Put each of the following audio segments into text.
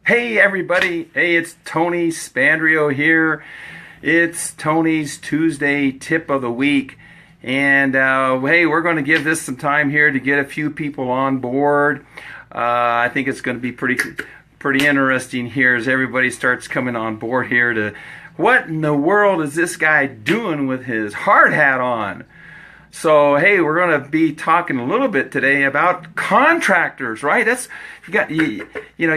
Hey everybody, hey, it's Tony Spandrio here. It's Tony's Tuesday tip of the week. And hey, we're going to give this some time here to get a few people on board. I think it's going to be pretty interesting here as everybody starts coming on board here to what in the world is this guy doing with his hard hat on? So hey, we're going to be talking a little bit today about contractors, right? That's you got you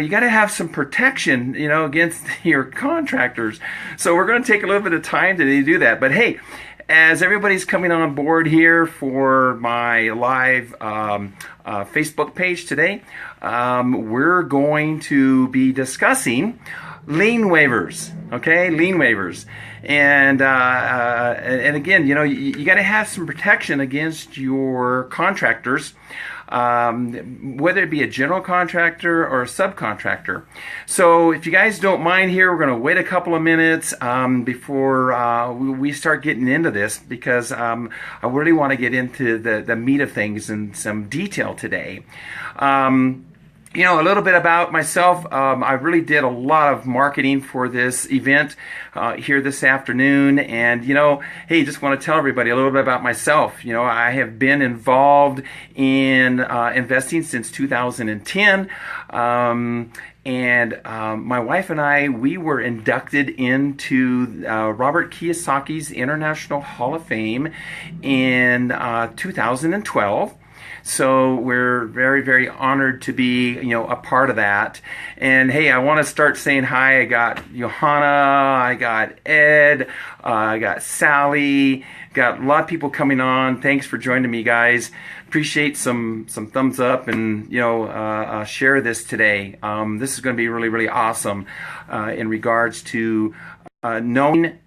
got to have some protection, against your contractors. So we're going to take a little bit of time today to do that. But hey, as everybody's coming on board here for my live Facebook page today, we're going to be discussing lien waivers, okay? Lien waivers. And again, you got to have some protection against your contractors, whether it be a general contractor or a subcontractor. So if you guys don't mind here, we're going to wait a couple of minutes before we start getting into this, because I really want to get into the meat of things in some detail today. A little bit about myself. I really did a lot of marketing for this event here this afternoon. And, hey, just want to tell everybody a little bit about myself. I have been involved in investing since 2010. My wife and I, we were inducted into Robert Kiyosaki's International Hall of Fame in 2012. So we're very, very honored to be, a part of that. And hey, I want to start saying hi. I got Johanna, I got Ed, I got Sally, got a lot of people coming on. Thanks for joining me, guys. Appreciate some thumbs up and share this today. This is going to be really, really awesome in regards to knowing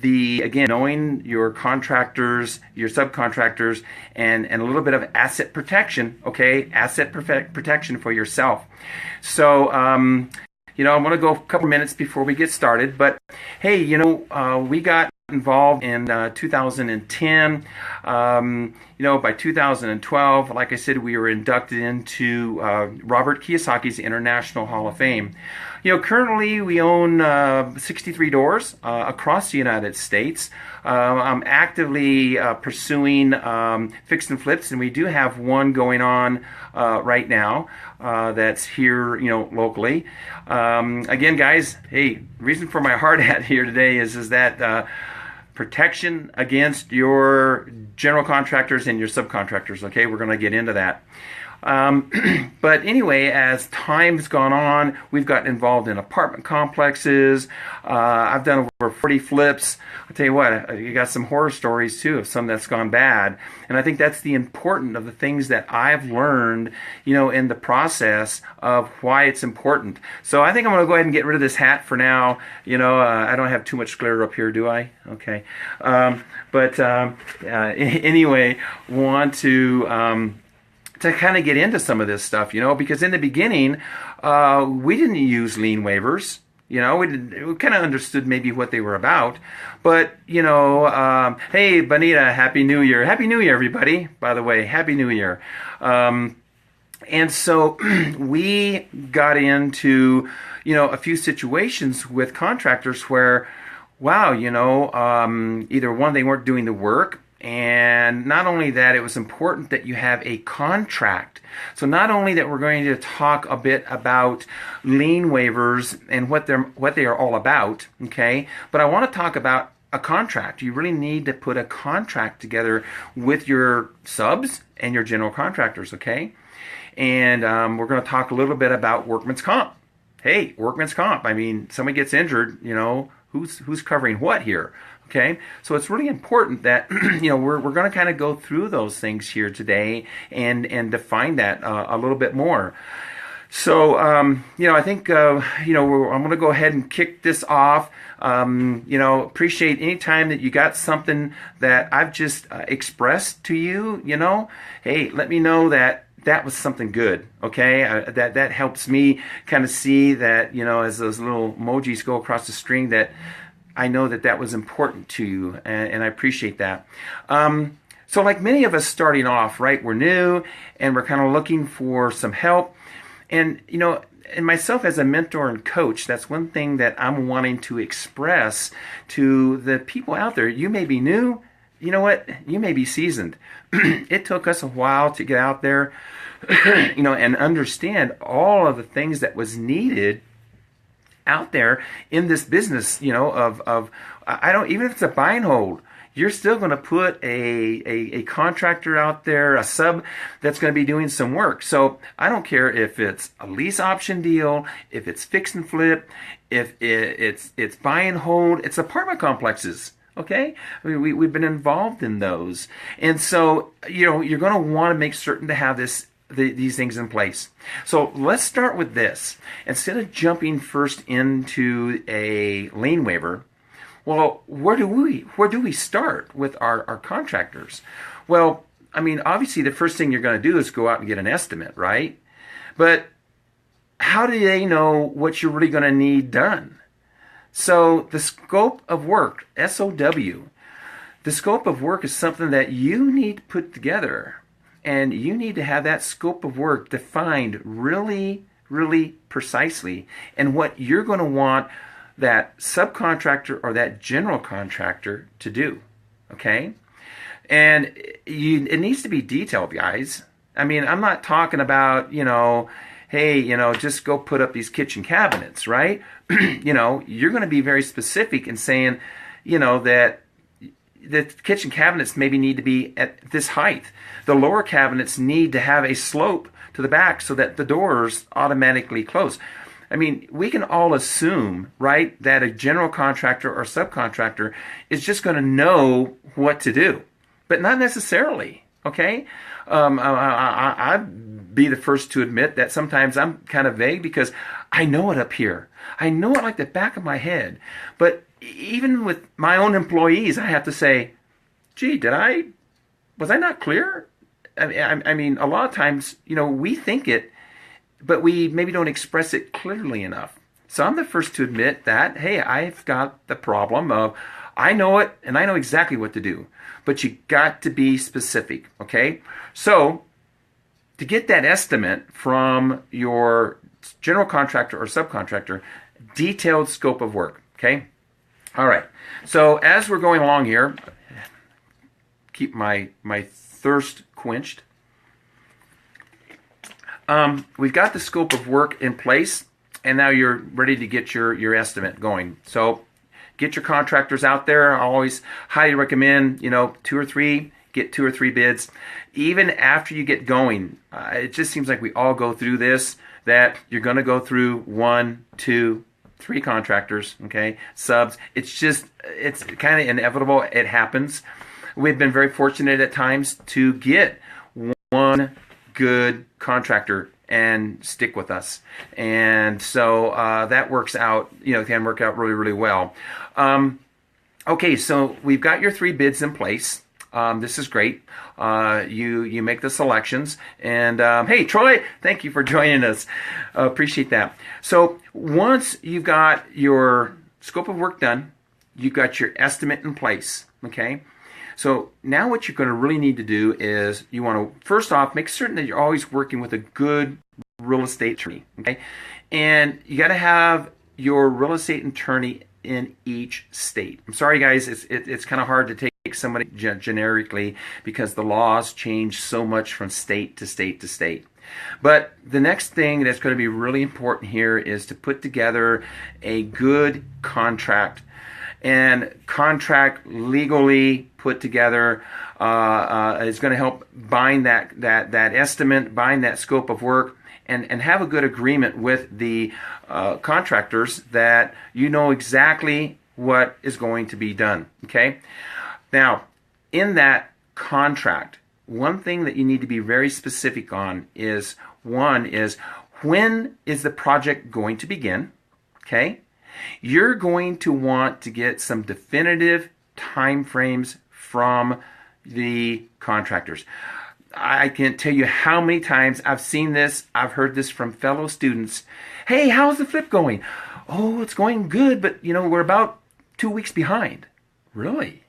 knowing your contractors, your subcontractors, and a little bit of asset protection, okay? Asset protection for yourself. So, I'm going to go a couple minutes before we get started, but hey, we got involved in 2010. By 2012, like I said, we were inducted into Robert Kiyosaki's International Hall of Fame. Currently we own 63 doors across the United States. I'm actively pursuing fix and flips, and we do have one going on right now that's here, locally. Again, guys, hey, reason for my hard hat here today is that protection against your general contractors and your subcontractors. Okay, we're going to get into that. But anyway, as time's gone on, we've gotten involved in apartment complexes. I've done over 40 flips. I'll tell you what, you got some horror stories too of some that's gone bad. And I think that's the important of the things that I've learned, in the process of why it's important. So I think I'm going to go ahead and get rid of this hat for now. I don't have too much glare up here, do I? Okay. Anyway, want to kind of get into some of this stuff, because in the beginning, we didn't use lien waivers. We kind of understood maybe what they were about. But, hey, Bonita, Happy New Year. Happy New Year, everybody. By the way, Happy New Year. And so we got into, a few situations with contractors where, wow, either one, they weren't doing the work. And not only that, it was important that you have a contract. So not only that we're going to talk a bit about lien waivers and what they are all about, okay? But I want to talk about a contract. You really need to put a contract together with your subs and your general contractors, okay? And we're going to talk a little bit about workman's comp. Hey, workman's comp. I mean, somebody gets injured, who's covering what here? Okay, so it's really important that we're going to kind of go through those things here today and define that a little bit more. So I think I'm going to go ahead and kick this off. Appreciate any time that you got something that I've just expressed to you. Hey, let me know that was something good, okay? That helps me kind of see that, as those little emojis go across the screen, that I know that was important to you, and I appreciate that. So like many of us starting off, right, we're new, and we're kind of looking for some help. And, and myself as a mentor and coach, that's one thing that I'm wanting to express to the people out there. You may be new. You know what? You may be seasoned. It took us a while to get out there, and understand all of the things that was needed out there in this business, of I don't, even if it's a buy and hold, you're still going to put a contractor out there, a sub that's going to be doing some work. So I don't care if it's a lease option deal, if it's fix and flip, if it's buy and hold, it's apartment complexes. Okay, I mean, we've been involved in those, and so you're going to want to make certain to have these things in place. So let's start with this. Instead of jumping first into a lien waiver, well, where do we start with our contractors? Well, I mean, obviously the first thing you're going to do is go out and get an estimate, right? But how do they know what you're really going to need done? So the scope of work, SOW, the scope of work is something that you need to put together. And you need to have that scope of work defined really, really precisely, and what you're going to want that subcontractor or that general contractor to do. Okay? And it needs to be detailed, guys. I mean, I'm not talking about, hey, just go put up these kitchen cabinets, right? You're going to be very specific in saying, that the kitchen cabinets maybe need to be at this height. The lower cabinets need to have a slope to the back so that the doors automatically close. I mean, we can all assume, right, that a general contractor or subcontractor is just going to know what to do, but not necessarily, okay? I'd be the first to admit that sometimes I'm kind of vague because I know it up here. I know it like the back of my head. But even with my own employees, I have to say, gee, was I not clear? I mean, a lot of times, we think it, but we maybe don't express it clearly enough. So I'm the first to admit that, hey, I've got the problem of, I know it and I know exactly what to do, but you got to be specific, okay? So to get that estimate from your general contractor or subcontractor, detailed scope of work, okay? All right, so as we're going along here, keep my thirst quenched. We've got the scope of work in place, and now you're ready to get your estimate going. So get your contractors out there. I always highly recommend, 2 or 3, get 2 or 3 bids. Even after you get going, it just seems like we all go through this, that you're going to go through 1, 2, 3 contractors, okay, subs. It's kind of inevitable. It happens. We've been very fortunate at times to get one good contractor and stick with us. And so that works out, can work out really, really well. Okay, so we've got your 3 bids in place. This is great. You make the selections. And hey, Troy, thank you for joining us. Appreciate that. So once you've got your scope of work done, you've got your estimate in place, okay? So now what you're going to really need to do is you want to, first off, make certain that you're always working with a good real estate attorney, okay? And you got to have your real estate attorney in each state. I'm sorry, guys, it's kind of hard to take somebody generically because the laws change so much from state to state to state. But the next thing that's going to be really important here is to put together a good contract. And contract legally put together is going to help bind that estimate, bind that scope of work, and have a good agreement with the contractors that you know exactly what is going to be done. Okay. Now, in that contract, one thing that you need to be very specific on is when is the project going to begin? Okay. You're going to want to get some definitive time frames from the contractors. I can't tell you how many times I've seen this. I've heard this from fellow students. Hey, how's the flip going? Oh, it's going good, but we're about 2 weeks behind. Really?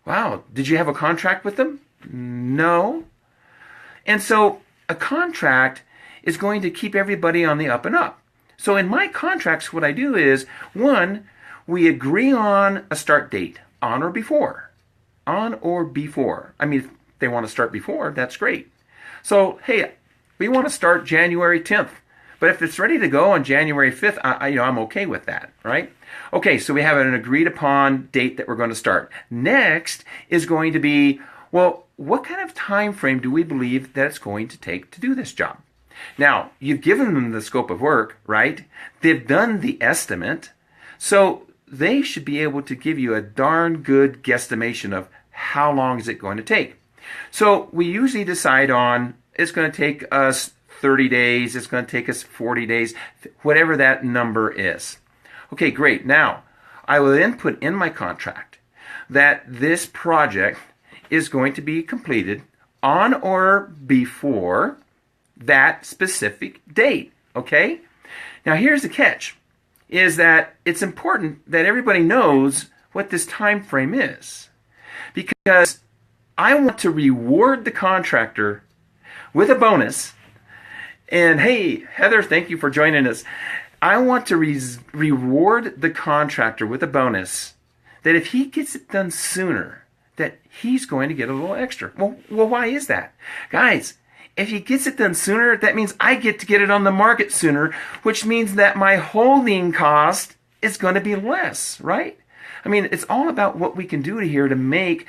Wow. Did you have a contract with them? No. And so a contract is going to keep everybody on the up and up. So in my contracts, what I do is, one, we agree on a start date, on or before. On or before. I mean, if they want to start before, that's great. So, hey, we want to start January 10th. But if it's ready to go on January 5th, I'm okay with that, right? Okay, so we have an agreed upon date that we're going to start. Next is going to be, well, what kind of time frame do we believe that it's going to take to do this job? Now, you've given them the scope of work, right? They've done the estimate. So they should be able to give you a darn good guesstimation of how long is it going to take. So we usually decide on, it's going to take us 30 days, it's going to take us 40 days, whatever that number is. Okay, great. Now, I will then put in my contract that this project is going to be completed on or before that specific date, okay? Now, here's the catch, is that it's important that everybody knows what this time frame is, because I want to reward the contractor with a bonus. And hey, Heather, thank you for joining us. I want to reward the contractor with a bonus that if he gets it done sooner, that he's going to get a little extra. Well, why is that? Guys, if he gets it done sooner, that means I get to get it on the market sooner, which means that my holding cost is going to be less, right? I mean, it's all about what we can do here to make,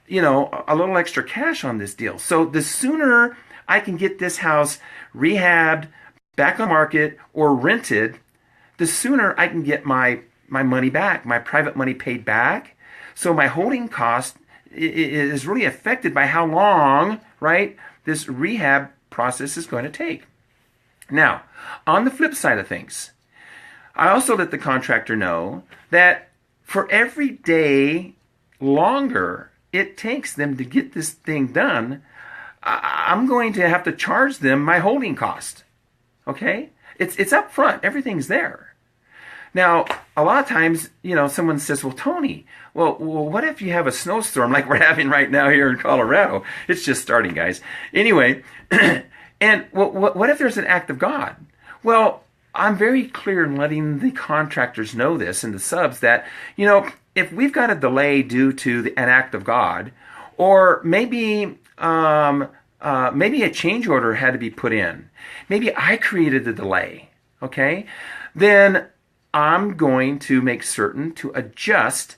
a little extra cash on this deal. So the sooner I can get this house rehabbed, back on market, or rented, the sooner I can get my money back, my private money paid back. So my holding cost is really affected by how long, right, this rehab process is going to take. Now, on the flip side of things, I also let the contractor know that for every day longer it takes them to get this thing done, I'm going to have to charge them my holding cost. Okay? It's up front. Everything's there. Now, a lot of times, someone says, well, Tony, well, what if you have a snowstorm like we're having right now here in Colorado? It's just starting, guys. Anyway, and what if there's an act of God? Well, I'm very clear in letting the contractors know this and the subs that, if we've got a delay due to an act of God, or maybe a change order had to be put in, maybe I created the delay, okay, then I'm going to make certain to adjust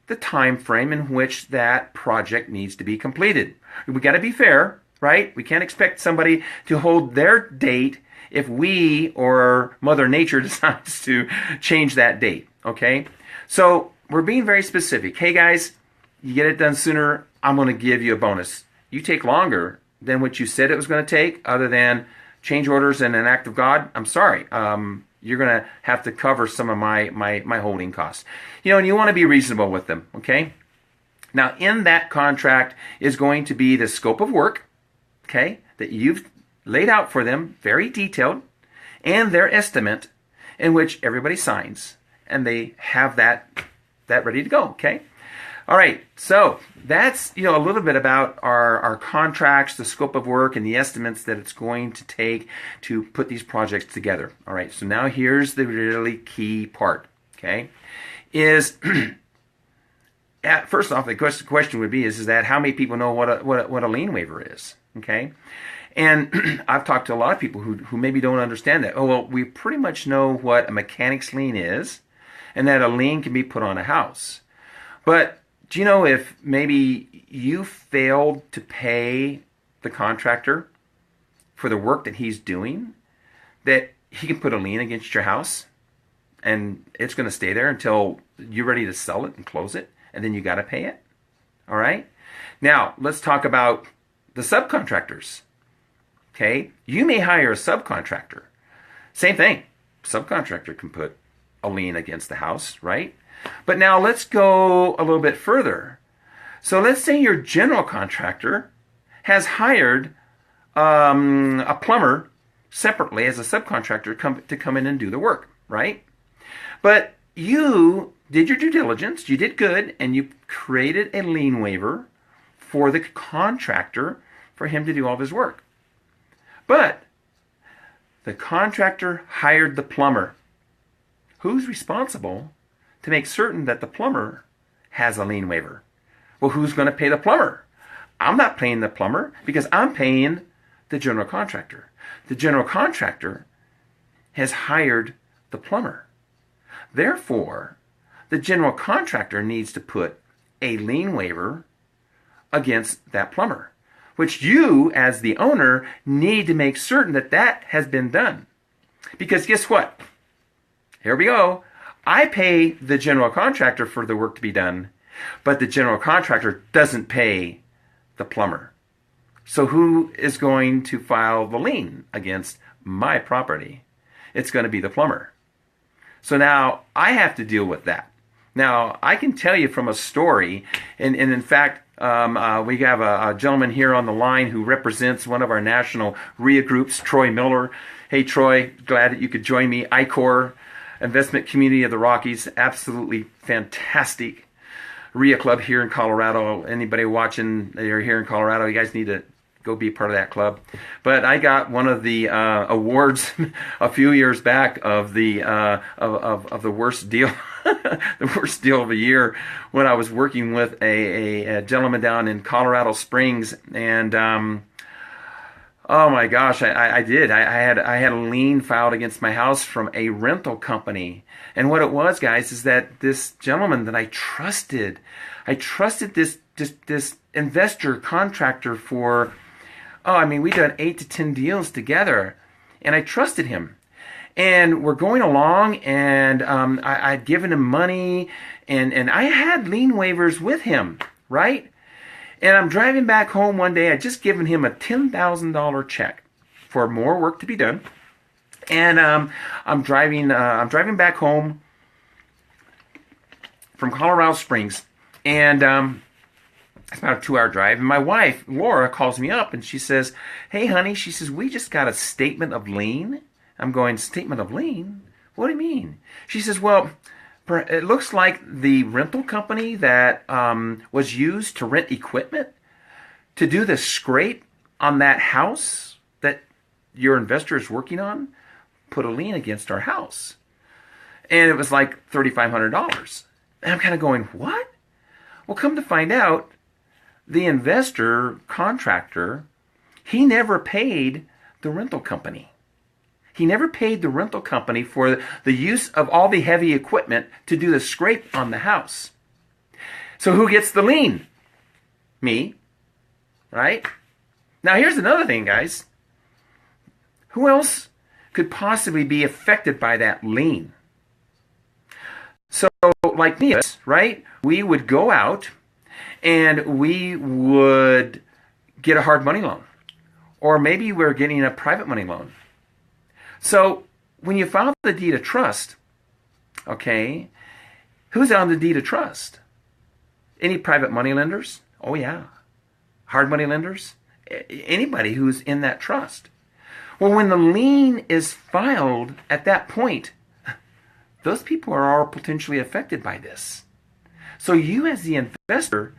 the time frame in which that project needs to be completed. We got to be fair, right? We can't expect somebody to hold their date if we or Mother Nature decides to change that date, okay? So we're being very specific. Hey guys, you get it done sooner, I'm going to give you a bonus. You take longer than what you said it was going to take, other than change orders and an act of God, I'm sorry. You're going to have to cover some of my holding costs. And you want to be reasonable with them, okay? Now, in that contract is going to be the scope of work, okay, that you've laid out for them, very detailed, and their estimate, in which everybody signs, and they have that ready to go, okay? All right, so that's a little bit about our contracts, the scope of work, and the estimates that it's going to take to put these projects together. All right, so now here's the really key part, okay, is first off, the question would be is that how many people know what a lien waiver is, okay? And I've talked to a lot of people who maybe don't understand that. Oh, well, we pretty much know what a mechanic's lien is, and that a lien can be put on a house. But do you know if maybe you failed to pay the contractor for the work that he's doing, that he can put a lien against your house, and it's going to stay there until you're ready to sell it and close it, and then you got to pay it? All right? Now, let's talk about the subcontractors. Okay? You may hire a subcontractor. Same thing. Subcontractor can put a lien against the house, right? But now let's go a little bit further. So let's say your general contractor has hired a plumber separately as a subcontractor to come in and do the work, right? But you did your due diligence, you did good, and you created a lien waiver for the contractor for him to do all of his work. But The contractor hired the plumber. Who's responsible to make certain that the plumber has a lien waiver? Well, who's going to pay the plumber? I'm not paying the plumber because I'm paying the general contractor. The general contractor has hired the plumber. Therefore, the general contractor needs to put a lien waiver against that plumber, which you, as the owner, need to make certain that that has been done. Because guess what? Here we go. I pay the general contractor for the work to be done, but the general contractor doesn't pay the plumber. So who is going to file the lien against my property? It's going to be the plumber. So now I have to deal with that. Now, I can tell you from a story, and in fact, we have a gentleman here on the line who represents one of our national RIA groups, Troy Miller. Hey, Troy, glad that you could join me. ICOR, Investment Community of the Rockies, absolutely fantastic RIA club here in Colorado. Anybody watching, you're here in Colorado, you guys need to go be part of that club. But I got one of the awards a few years back of the of the worst deal, the worst deal of the year, when I was working with a gentleman down in Colorado Springs, and oh my gosh, I did. I had a lien filed against my house from a rental company, and what it was, guys, is that this gentleman that I trusted this investor contractor for. Oh, I mean, we done 8 to 10 deals together, and I trusted him. And we're going along, and I'd given him money, and I had lien waivers with him, right? And I'm driving back home one day. I'd just given him a $10,000 check for more work to be done, and I'm driving back home from Colorado Springs, and it's about a 2-hour drive, and my wife, Laura, calls me up, and she says, hey, honey, she says, we just got a statement of lien. I'm going, statement of lien? What do you mean? She says, well, it looks like the rental company that was used to rent equipment to do the scrape on that house that your investor is working on put a lien against our house. And it was like $3,500. And I'm kind of going, what? Well, come to find out, the investor contractor, he never paid the rental company. He never paid the rental company for the use of all the heavy equipment to do the scrape on the house. So who gets the lien? Me, right? Now here's another thing, guys. Who else could possibly be affected by that lien? So like me, right? We would go out and we would get a hard money loan. Or maybe we're getting a private money loan. So when you file the deed of trust, okay, who's on the deed of trust? Any private money lenders? Oh yeah. Hard money lenders? Anybody who's in that trust. Well, when the lien is filed at that point, those people are all potentially affected by this. So you as the investor,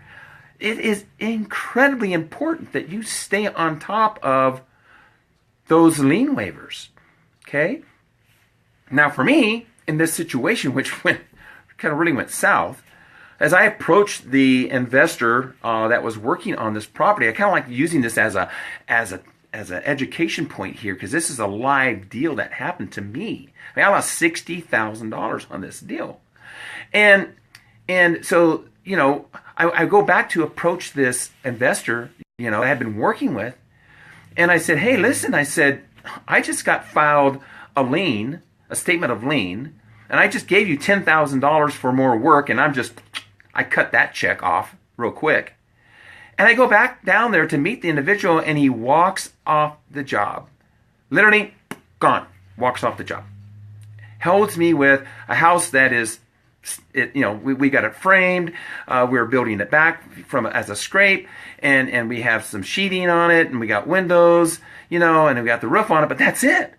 it is incredibly important that you stay on top of those lien waivers. Okay? Now for me, in this situation, which kind of really went south, as I approached the investor that was working on this property, I kind of like using this as an education point here, because this is a live deal that happened to me. I mean, I lost $60,000 on this deal. And so, you know, I go back to approach this investor, you know, I had been working with, and I said, hey, listen, I said, I just got filed a lien, a statement of lien, and I just gave you $10,000 for more work, and I cut that check off real quick. And I go back down there to meet the individual, and he walks off the job. Literally, gone. Walks off the job. Holds me with a house that is, we got it framed. We're building it back as a scrape, and we have some sheeting on it, and we got windows, and we got the roof on it, but that's it.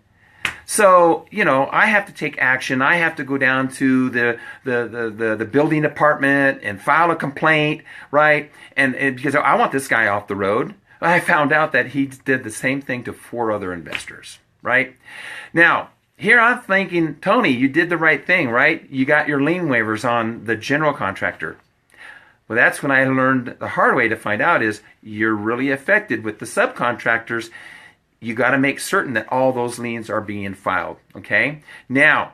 So, I have to take action. I have to go down to the building department and file a complaint, right? And because I want this guy off the road. I found out that he did the same thing to 4 other investors, right? Now, here I'm thinking, Tony, you did the right thing, right? You got your lien waivers on the general contractor. Well, that's when I learned the hard way to find out is you're really affected with the subcontractors. You got to make certain that all those liens are being filed, okay? Now,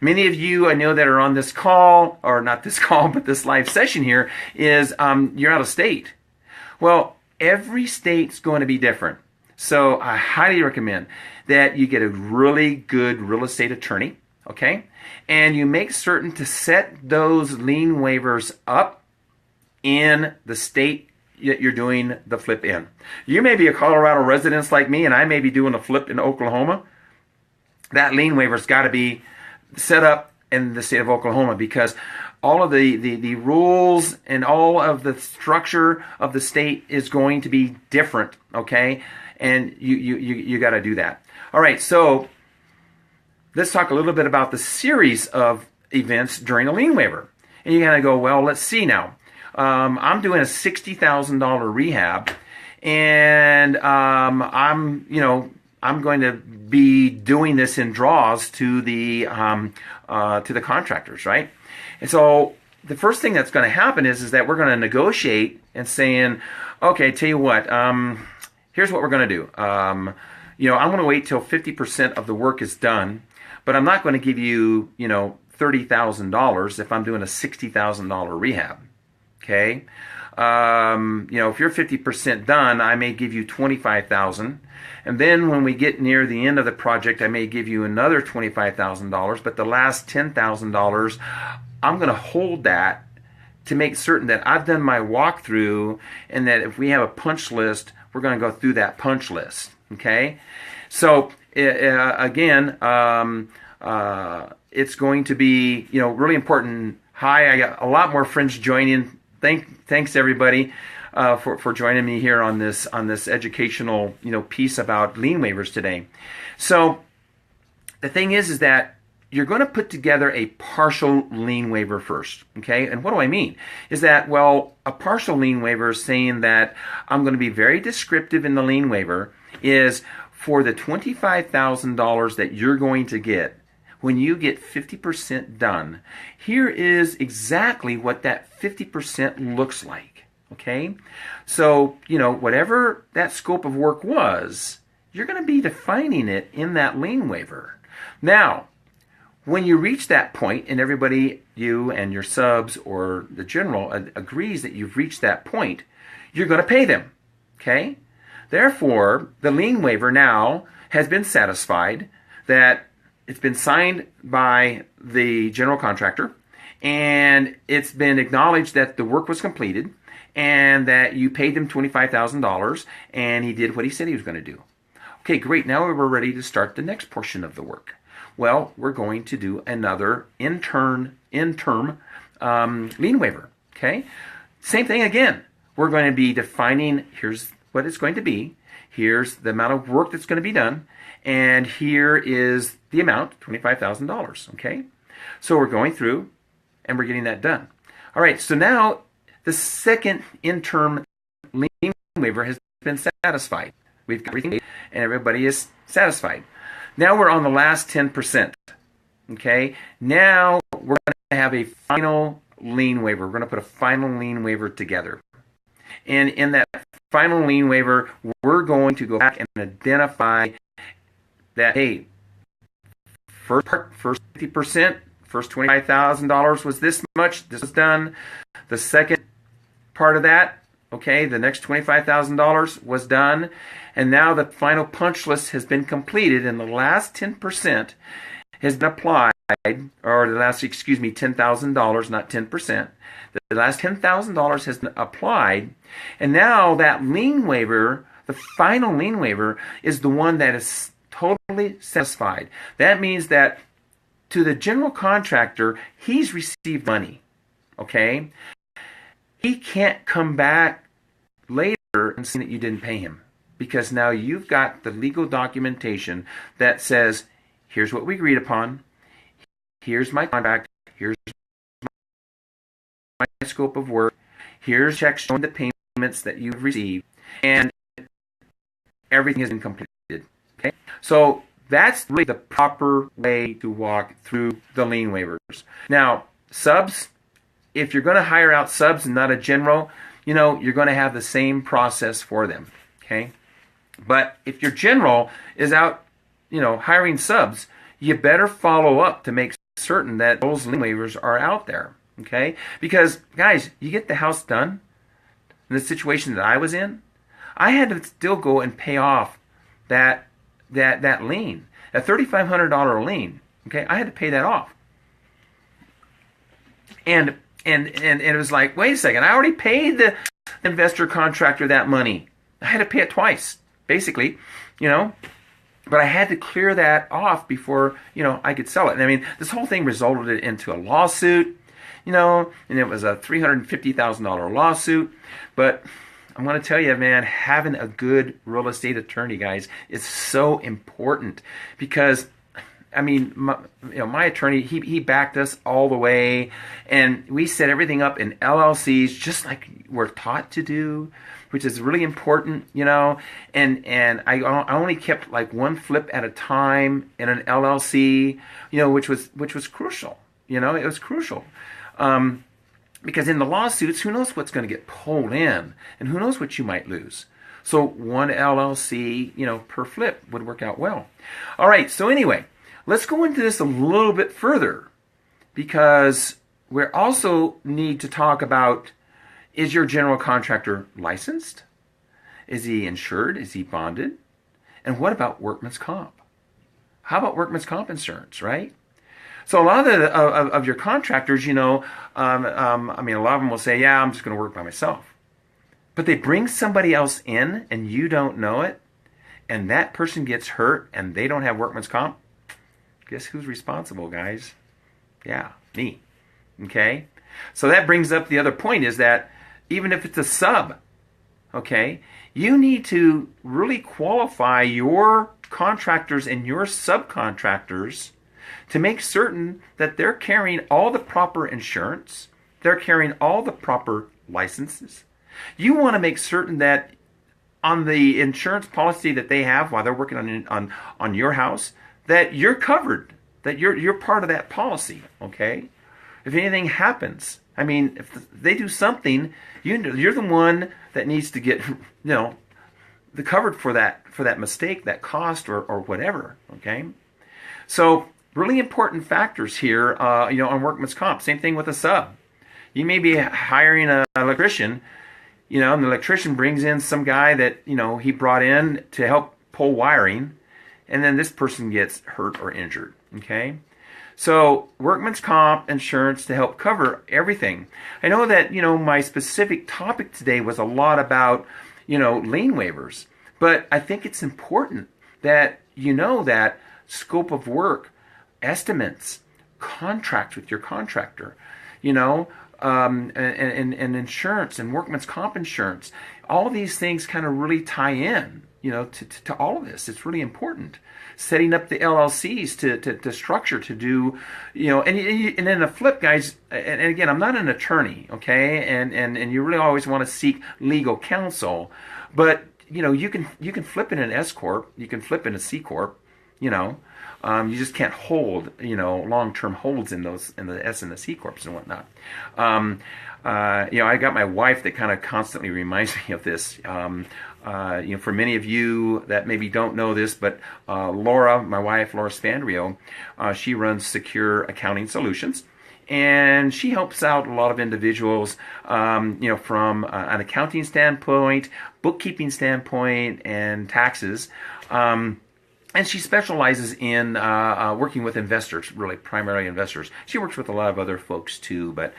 many of you I know that are on this call, or not this call, but this live session here, is you're out of state. Well, every state's going to be different. So I highly recommend that you get a really good real estate attorney, okay? And you make certain to set those lien waivers up in the state that you're doing the flip in. You may be a Colorado resident like me, and I may be doing a flip in Oklahoma. That lien waiver's got to be set up in the state of Oklahoma, because all of the rules and all of the structure of the state is going to be different, okay? And you got to do that. All right, so let's talk a little bit about the series of events during a lien waiver. And you kind of go, well, let's see now. I'm doing a $60,000 rehab, and I'm going to be doing this in draws to the contractors, right? And so the first thing that's going to happen is that we're going to negotiate and saying, okay, tell you what, here's what we're going to do. I'm going to wait till 50% of the work is done, but I'm not going to give you, $30,000 if I'm doing a $60,000 rehab. Okay. If you're 50% done, I may give you $25,000. And then when we get near the end of the project, I may give you another $25,000. But the last $10,000, I'm going to hold that to make certain that I've done my walkthrough, and that if we have a punch list, we're going to go through that punch list. Okay. So again, it's going to be, really important. Hi, I got a lot more friends joining. Thanks everybody for joining me here on this educational piece about lien waivers today. So the thing is that you're going to put together a partial lien waiver first, okay? And what do I mean? Is that, well, a partial lien waiver is saying that I'm going to be very descriptive in the lien waiver is for the $25,000 that you're going to get. When you get 50% done, here is exactly what that 50% looks like, okay? So, whatever that scope of work was, you're going to be defining it in that lien waiver. Now, when you reach that point, and everybody, you and your subs or the general agrees that you've reached that point, you're going to pay them, okay? Therefore, the lien waiver now has been satisfied, that it's been signed by the general contractor, and it's been acknowledged that the work was completed, and that you paid him $25,000, and he did what he said he was going to do. Okay, great. Now we're ready to start the next portion of the work. Well, we're going to do another interim lien waiver. Okay, same thing again. We're going to be defining, here's what it's going to be, here's the amount of work that's going to be done, and here is the amount, $25,000, okay? So we're going through, and we're getting that done. All right, so now the second interim lien waiver has been satisfied. We've got everything, and everybody is satisfied. Now we're on the last 10%, okay? Now we're going to have a final lien waiver. We're going to put a final lien waiver together. And in that final lien waiver, we're going to go back and identify that, hey, first 50%, first $25,000 was this much, this was done. The second part of that, okay, the next $25,000 was done. And now the final punch list has been completed, and the last 10% has been applied, or the last, $10,000, not 10%. The last $10,000 has been applied, and now that lien waiver, the final lien waiver, is the one that is totally satisfied. That means that to the general contractor, he's received money, okay? He can't come back later and say that you didn't pay him, because now you've got the legal documentation that says, here's what we agreed upon, here's my contract, here's my scope of work, here's checks showing the payments that you've received, and everything has been completed. Okay? So That's really the proper way to walk through the lien waivers. Now, subs, if you're going to hire out subs and not a general, you're going to have the same process for them. Okay? But if your general is out, hiring subs, you better follow up to make certain that those lien waivers are out there. Okay? Because, guys, you get the house done, in the situation that I was in, I had to still go and pay off that lien, a $3,500 lien. Okay, I had to pay that off, and it was like, wait a second, I already paid the investor contractor that money. I had to pay it twice, basically, But I had to clear that off before I could sell it. And I mean, this whole thing resulted into a lawsuit. And it was a $350,000 lawsuit. But I'm going to tell you, man, having a good real estate attorney, guys, is so important because, I mean, my attorney, he backed us all the way, and we set everything up in LLCs just like we're taught to do, which is really important, and I only kept like one flip at a time in an LLC, which was crucial. It was crucial. Because in the lawsuits, who knows what's going to get pulled in, and who knows what you might lose. So one LLC, per flip would work out well. All right, so anyway, let's go into this a little bit further, because we also need to talk about, is your general contractor licensed? Is he insured? Is he bonded? And what about workman's comp? How about workman's comp insurance, right? So a lot of your contractors, I mean, a lot of them will say, yeah, I'm just going to work by myself. But they bring somebody else in and you don't know it, and that person gets hurt and they don't have workman's comp. Guess who's responsible, guys? Yeah, me. Okay? So that brings up the other point, is that even if it's a sub, okay, you need to really qualify your contractors and your subcontractors to make certain that they're carrying all the proper insurance, they're carrying all the proper licenses. You want to make certain that on the insurance policy that they have while they're working on your house, that you're covered, that you're part of that policy, okay? If anything happens, I mean, if they do something, you're the one that needs to get, the covered for that mistake, that cost, or whatever, okay? So really important factors here, on workman's comp. Same thing with a sub. You may be hiring an electrician, and the electrician brings in some guy that, he brought in to help pull wiring, and then this person gets hurt or injured, okay? So workman's comp insurance to help cover everything. I know that, my specific topic today was a lot about, lien waivers, but I think it's important that that scope of work, estimates, contracts with your contractor, and insurance and workman's comp insurance. All these things kind of really tie in, to all of this. It's really important. Setting up the LLCs to structure, to do, and then the flip, guys, and again, I'm not an attorney, okay, and you really always want to seek legal counsel, but, you can flip in an S Corp, you can flip in a C Corp, you just can't hold, long-term holds in the S and the C corps and whatnot. I got my wife that kind of constantly reminds me of this. For many of you that maybe don't know this, but Laura, my wife, Laura Spandrio, she runs Secure Accounting Solutions. And she helps out a lot of individuals, from an accounting standpoint, bookkeeping standpoint, and taxes. And she specializes in working with investors, really primarily investors. She works with a lot of other folks too, but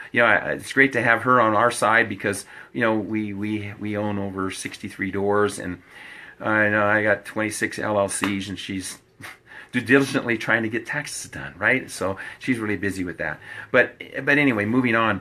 it's great to have her on our side because we own over 63 doors, and I got 26 LLCs, and she's diligently trying to get taxes done, right? So she's really busy with that. But anyway, moving on.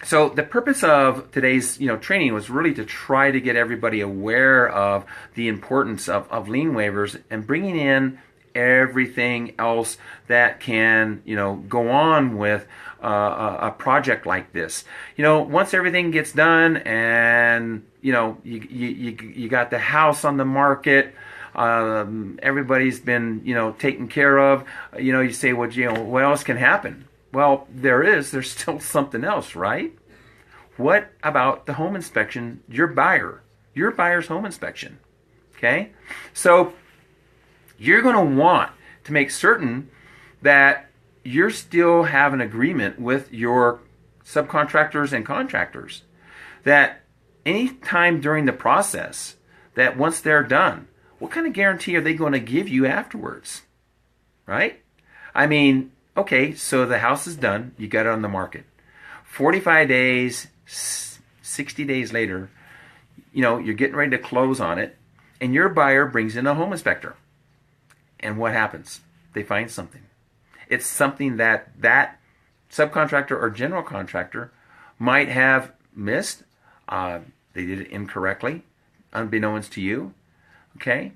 So the purpose of today's training was really to try to get everybody aware of the importance of lien waivers and bringing in everything else that can go on with a project like this. Once everything gets done and you got the house on the market, everybody's been, taken care of. You say, well, what else can happen? Well, there's still something else, right? What about the home inspection, your buyer's home inspection? Okay? So you're going to want to make certain that you still have an agreement with your subcontractors and contractors that any time during the process, that once they're done, what kind of guarantee are they going to give you afterwards? Right? I mean, okay, so the house is done, you got it on the market. 45 days, 60 days later, you're getting ready to close on it, and your buyer brings in a home inspector. And what happens? They find something. It's something that subcontractor or general contractor might have missed. They did it incorrectly, unbeknownst to you. Okay?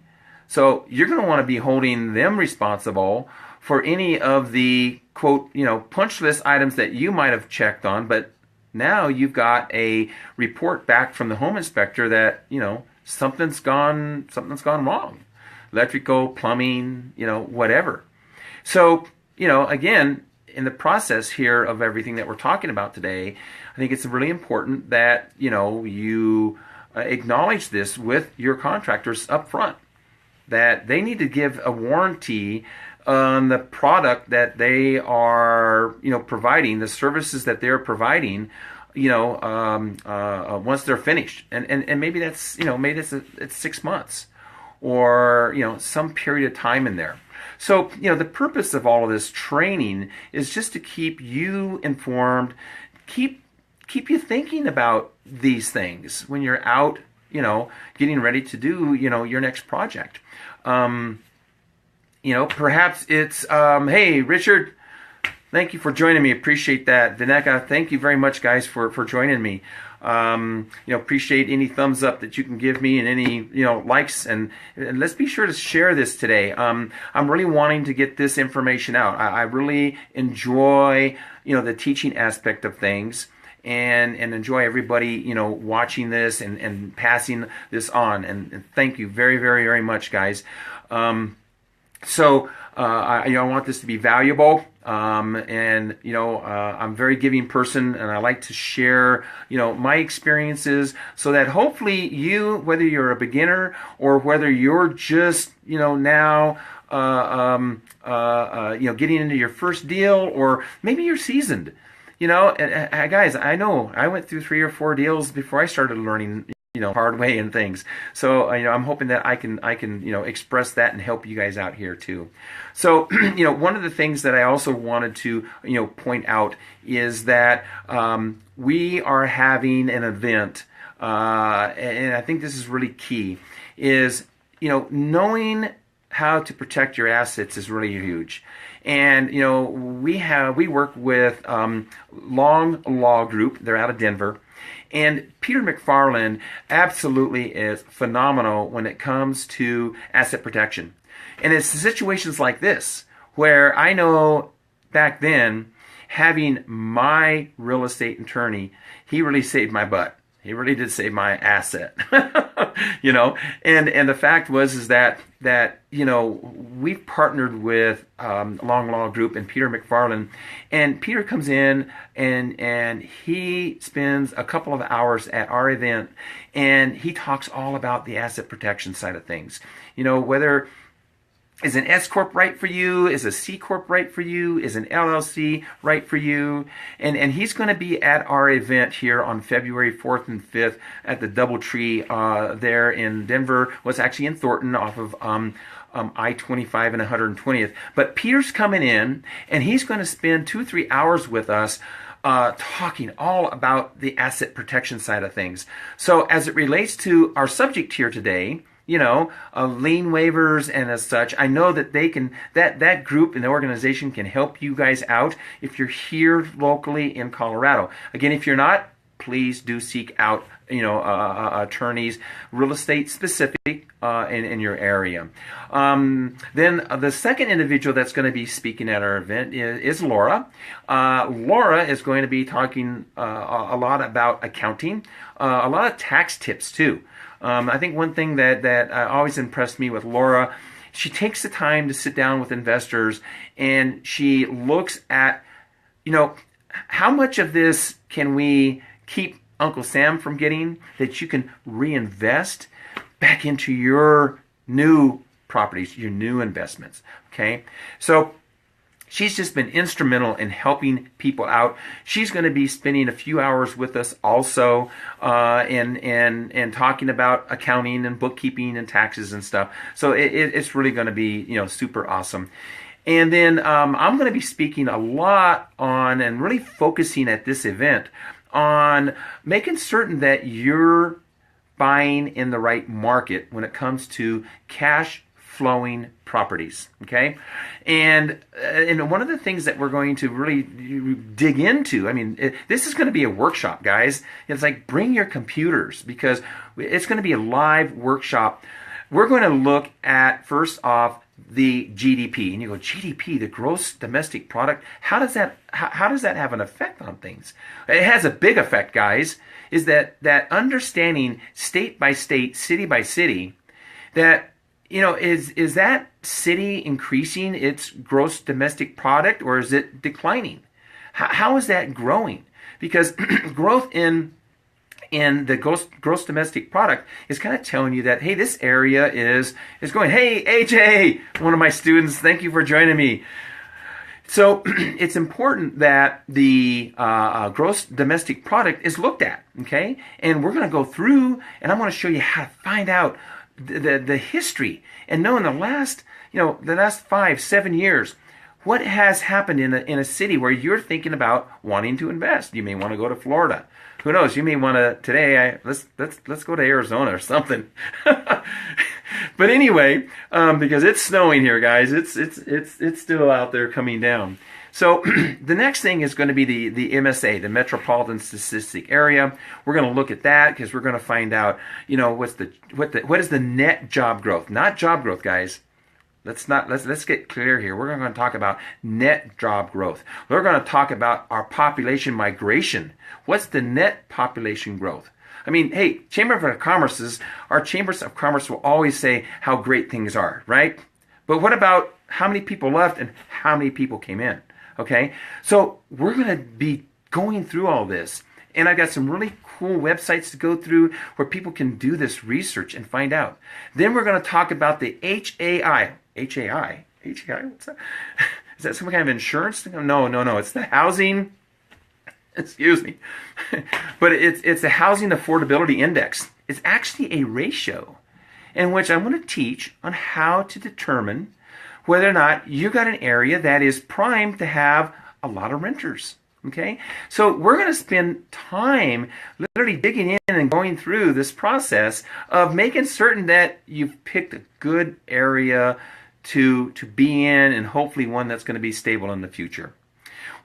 So you're going to want to be holding them responsible for any of the, quote, punch list items that you might have checked on, but now you've got a report back from the home inspector that, something's gone wrong. Electrical, plumbing, whatever. So, again, in the process here of everything that we're talking about today, I think it's really important that, you acknowledge this with your contractors up front, that they need to give a warranty on the product that they are, providing, the services that they're providing, once they're finished. And maybe that's, it's 6 months or, some period of time in there. So, the purpose of all of this training is just to keep you informed, keep you thinking about these things when you're out, getting ready to do, your next project. Perhaps it's, hey, Richard, thank you for joining me. Appreciate that. Vineka, thank you very much, guys, for joining me. Appreciate any thumbs up that you can give me and any, likes. And let's be sure to share this today. I'm really wanting to get this information out. I really enjoy, the teaching aspect of things. And enjoy everybody, watching this and passing this on. And thank you very, very, very much, guys. I want this to be valuable. I'm a very giving person, and I like to share, my experiences so that hopefully you, whether you're a beginner or whether you're just, now, getting into your first deal, or maybe you're seasoned. Guys, I know I went through 3 or 4 deals before I started learning, hard way and things. So, I'm hoping that I can, express that and help you guys out here too. So, one of the things that I also wanted to, point out is that we are having an event, and I think this is really key, is, knowing how to protect your assets is really huge. And, we work with Long Law Group. They're out of Denver. And Peter McFarland absolutely is phenomenal when it comes to asset protection. And it's situations like this where I know back then, having my real estate attorney, he really saved my butt. He really did save my asset, and the fact is that we've partnered with Long Law Group and Peter McFarland, and Peter comes in and he spends a couple of hours at our event, and he talks all about the asset protection side of things. Whether is an S Corp right for you? Is a C Corp right for you? Is an LLC right for you? And he's going to be at our event here on February 4th and 5th at the DoubleTree there in Denver. Well, it's actually in Thornton off of I-25 and 120th. But Peter's coming in, and he's going to spend 2-3 hours with us talking all about the asset protection side of things. So as it relates to our subject here today, lien waivers and as such, I know that they can, that group and the organization can help you guys out if you're here locally in Colorado. Again, if you're not, please do seek out, attorneys, real estate specific in your area. Then the second individual that's going to be speaking at our event is Laura. Laura is going to be talking a lot about accounting, a lot of tax tips too. I think one thing that always impressed me with Laura, she takes the time to sit down with investors and she looks at, you know, how much of this can we keep Uncle Sam from getting that you can reinvest back into your new properties, your new investments. Okay, so she's just been instrumental in helping people out. She's going to be spending a few hours with us also, and talking about accounting and bookkeeping and taxes and stuff. So it's really going to be, you know, super awesome. And then I'm going to be speaking a lot on and really focusing at this event on making certain that you're buying in the right market when it comes to cash flowing properties. Okay, and one of the things that we're going to really dig into, I mean, this is going to be a workshop, guys. It's like, bring your computers, because it's going to be a live workshop. We're going to look at, first off, the GDP. And you go, GDP, the gross domestic product, how does that have an effect on things? It has a big effect, guys. Is that understanding state by state, city by city, that, you know, is that city increasing its gross domestic product, or is it declining? How is that growing? Because growth in the gross domestic product is kind of telling you that, hey, this area is going. Hey, AJ, one of my students, thank you for joining me. So it's important that the gross domestic product is looked at, okay? And we're going to go through, and I'm going to show you how to find out the history and know in the last 5-7 years what has happened in a city where you're thinking about wanting to invest. You may want to go to Florida. Who knows? You may want to today. Let's go to Arizona or something. But anyway, because it's snowing here, guys, it's still out there coming down. So the next thing is going to be the MSA, the Metropolitan Statistic Area. We're going to look at that because we're going to find out, you know, what is the net job growth, not job growth, guys. Let's get clear here. We're going to talk about net job growth. We're going to talk about our population migration. What's the net population growth? I mean, hey, our chambers of commerce will always say how great things are, right? But what about how many people left and how many people came in? Okay, so we're going to be going through all this. And I've got some really cool websites to go through where people can do this research and find out. Then we're going to talk about the HAI. HAI? What's that? Is that some kind of insurance thing? No. It's the housing, excuse me. But it's the Housing Affordability Index. It's actually a ratio in which I'm going to teach on how to determine whether or not you got an area that is primed to have a lot of renters. Okay, so we're going to spend time literally digging in and going through this process of making certain that you've picked a good area to be in, and hopefully one that's going to be stable in the future.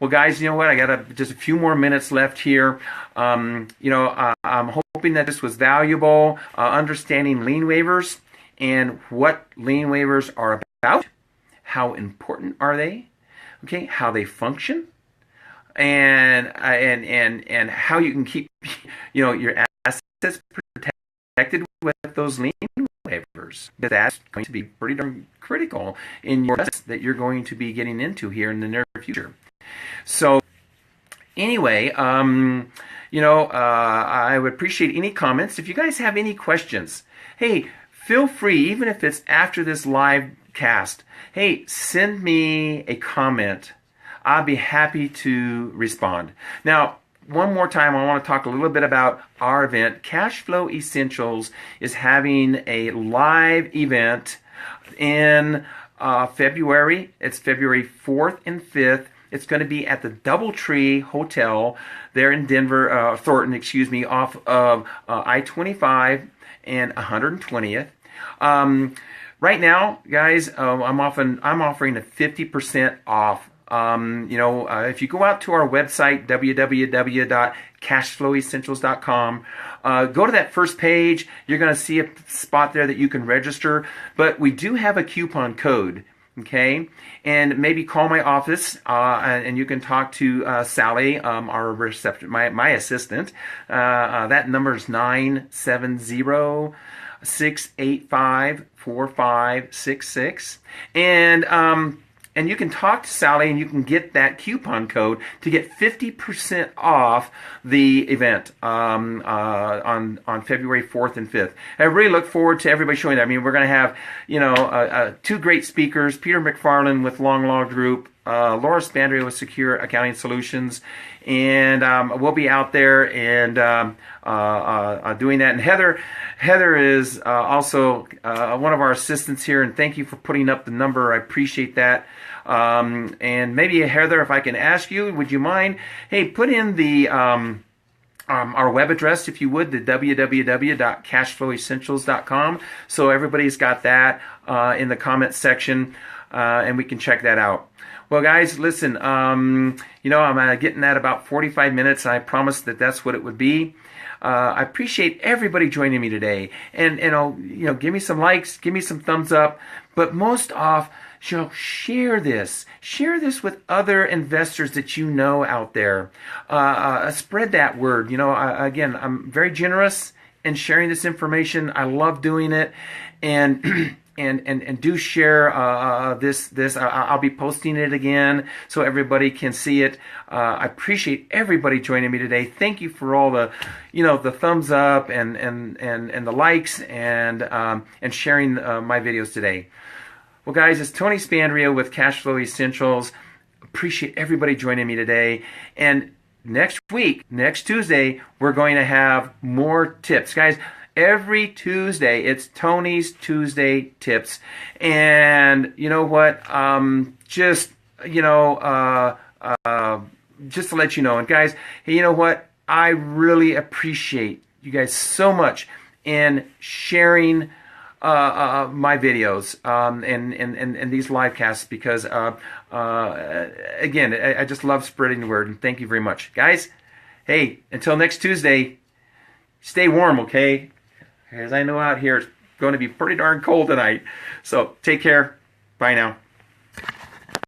Well, guys, you know what? I got just a few more minutes left here. I'm hoping that this was valuable. Understanding lien waivers and what lien waivers are about, how important are they? Okay, how they function. And how you can keep, you know, your assets protected with those lien waivers. That's going to be pretty darn critical in your assets that you're going to be getting into here in the near future. So anyway, I would appreciate any comments. If you guys have any questions, hey, feel free, even if it's after this live cast, hey, send me a comment. I'll be happy to respond. Now, one more time, I want to talk a little bit about our event. Cash Flow Essentials is having a live event in February. It's February 4th and 5th. It's going to be at the Doubletree Hotel there in Denver, Thornton, off of I-25 and 120th. Right now, guys, I'm offering a 50% off. If you go out to our website, www.cashflowessentials.com, go to that first page. You're going to see a spot there that you can register. But we do have a coupon code Okay, and maybe call my office, and you can talk to Sally, our reception, my assistant. That number is 970-685-4566, and you can talk to Sally, and you can get that coupon code to get 50% off the event on February 4th and 5th. I really look forward to everybody showing up. I mean, we're going to have, two great speakers, Peter McFarland with Long Law Group, Laura Spandria with Secure Accounting Solutions, and we'll be out there and doing that. And Heather is also one of our assistants here, and thank you for putting up the number. I appreciate that. And maybe, Heather, if I can ask you, would you mind, hey, put in the our web address, if you would, the www.cashflowessentials.com, so everybody's got that in the comment section, and we can check that out. Well, guys, listen, I'm getting at about 45 minutes. I promised that that's what it would be. I appreciate everybody joining me today, and give me some likes, give me some thumbs up, but most off, share this with other investors that you know out there. Spread that word. Again, I'm very generous in sharing this information. I love doing it, and and do share this. I'll be posting it again so everybody can see it. I appreciate everybody joining me today. Thank you for all the the thumbs up and the likes and sharing my videos today. Well, guys, it's Tony Spandria with Cashflow Essentials. Appreciate everybody joining me today. And next week, next Tuesday, we're going to have more tips. Guys, every Tuesday, it's Tony's Tuesday Tips. And you know what? Just to let you know. And guys, hey, you know what? I really appreciate you guys so much in sharing my videos and these live casts, because again, I just love spreading the word, and thank you very much, guys. Hey, until next Tuesday, stay warm, okay? As I know out here, it's going to be pretty darn cold tonight. So take care. Bye now.